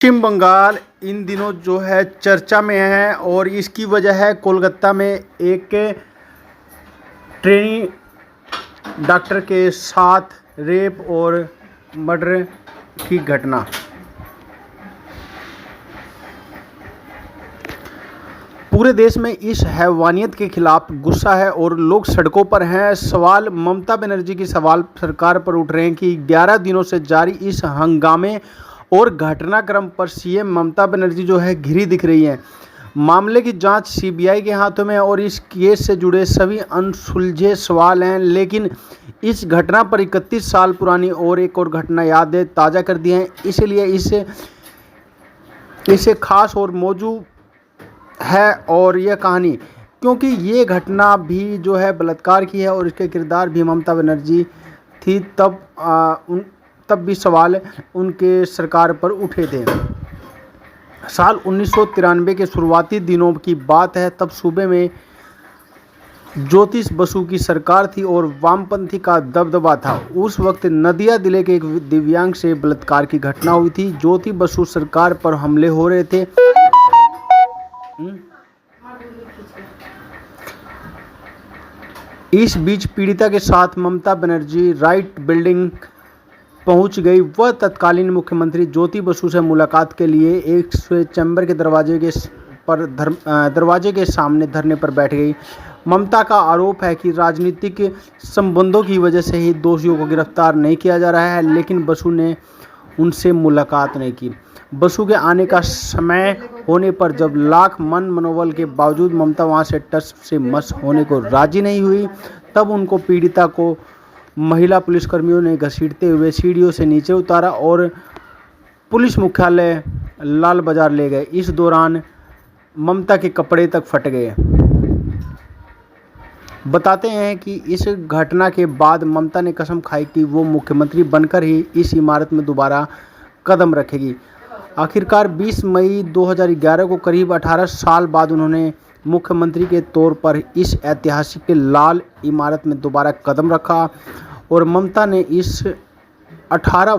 पश्चिम बंगाल इन दिनों जो है चर्चा में है और इसकी वजह है कोलकाता में एक ट्रेनी डॉक्टर के साथ रेप और मर्डर की घटना। पूरे देश में इस हैवानियत के खिलाफ गुस्सा है और लोग सड़कों पर हैं। सवाल ममता बनर्जी की सवाल सरकार पर उठ रहे हैं कि 11 दिनों से जारी इस हंगामे और घटनाक्रम पर सीएम ममता बनर्जी जो है घिरी दिख रही हैं। मामले की जांच सीबीआई के हाथों में है और इस केस से जुड़े सभी अनसुलझे सवाल हैं, लेकिन इस घटना पर 31 साल पुरानी और एक और घटना यादें ताज़ा कर दी हैं। इसलिए इसे खास और मौजूद है और यह कहानी क्योंकि ये घटना भी जो है बलात्कार की है और इसके किरदार भी ममता बनर्जी थी। तब भी सवाल उनके सरकार पर उठे थे। साल 1993 के शुरुआती दिनों की बात है। तब सूबे में ज्योति बसु की सरकार थी और वामपंथी का दबदबा था। उस वक्त नदिया जिले के एक दिव्यांग से बलात्कार की घटना हुई थी। ज्योति बसु सरकार पर हमले हो रहे थे। इस बीच पीड़िता के साथ ममता बनर्जी राइट बिल्डिंग पहुंच गई। वह तत्कालीन मुख्यमंत्री ज्योति बसु से मुलाकात के लिए एक चैम्बर के दरवाजे के सामने धरने पर बैठ गई। ममता का आरोप है कि राजनीतिक संबंधों की वजह से ही दोषियों को गिरफ्तार नहीं किया जा रहा है, लेकिन बसु ने उनसे मुलाकात नहीं की। बसु के आने का समय होने पर जब लाख मनोबल के बावजूद ममता वहां से टस से मस होने को राजी नहीं हुई, तब उनको पीड़िता को महिला पुलिसकर्मियों ने घसीटते हुए सीढ़ियों से नीचे उतारा और पुलिस मुख्यालय लाल बाजार ले गए। इस दौरान ममता के कपड़े तक फट गए। बताते हैं कि इस घटना के बाद ममता ने कसम खाई कि वो मुख्यमंत्री बनकर ही इस इमारत में दोबारा कदम रखेगी। आखिरकार 20 मई 2011 को करीब 18 साल बाद उन्होंने मुख्यमंत्री के तौर पर इस ऐतिहासिक लाल इमारत में दोबारा कदम रखा और ममता ने इस 18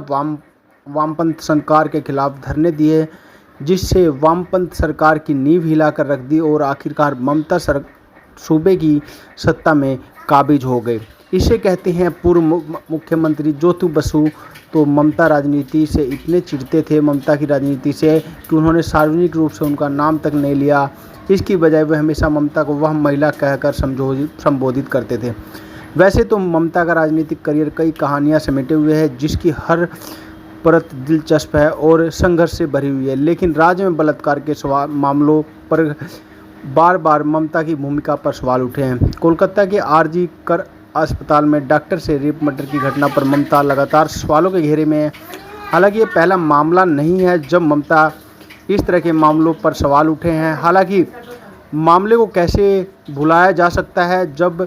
वामपंथ सरकार के खिलाफ धरने दिए, जिससे वामपंथ सरकार की नींव हिलाकर रख दी और आखिरकार ममता सूबे की सत्ता में काबिज हो गए। इसे कहते हैं पूर्व मुख्यमंत्री ज्योति बसु। तो ममता राजनीति से इतने चिढ़ते थे, ममता की राजनीति से, कि उन्होंने सार्वजनिक रूप से उनका नाम तक नहीं लिया। इसकी बजाय वह हमेशा ममता को वह महिला कहकर संबोधित करते थे। वैसे तो ममता का राजनीतिक करियर कई कहानियां समेटे हुए है, जिसकी हर परत दिलचस्प है और संघर्ष से भरी हुई है, लेकिन राज्य में बलात्कार के मामलों पर बार बार ममता की भूमिका पर सवाल उठे हैं। कोलकाता के आरजी कर अस्पताल में डॉक्टर से रेप मर्डर की घटना पर ममता लगातार सवालों के घेरे में है। हालांकि ये पहला मामला नहीं है जब ममता इस तरह के मामलों पर सवाल उठे हैं। हालांकि मामले को कैसे भुलाया जा सकता है जब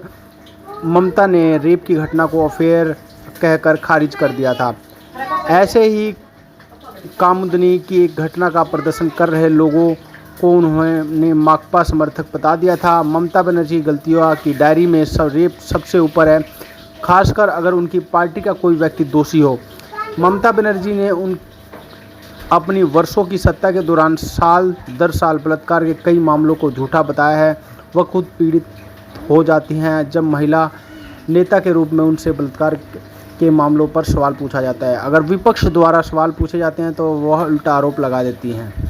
ममता ने रेप की घटना को अफेयर कहकर खारिज कर दिया था। ऐसे ही कामुदनी की एक घटना का प्रदर्शन कर रहे लोगों को उन्होंने माकपा समर्थक बता दिया था। ममता बनर्जी गलतियों की डायरी में रेप सबसे ऊपर है, खासकर अगर उनकी पार्टी का कोई व्यक्ति दोषी हो। ममता बनर्जी ने अपनी वर्षों की सत्ता के दौरान साल दर साल बलात्कार के कई मामलों को झूठा बताया है। वह खुद पीड़ित हो जाती हैं जब महिला नेता के रूप में उनसे बलात्कार के मामलों पर सवाल पूछा जाता है। अगर विपक्ष द्वारा सवाल पूछे जाते हैं तो वह उल्टा आरोप लगा देती हैं।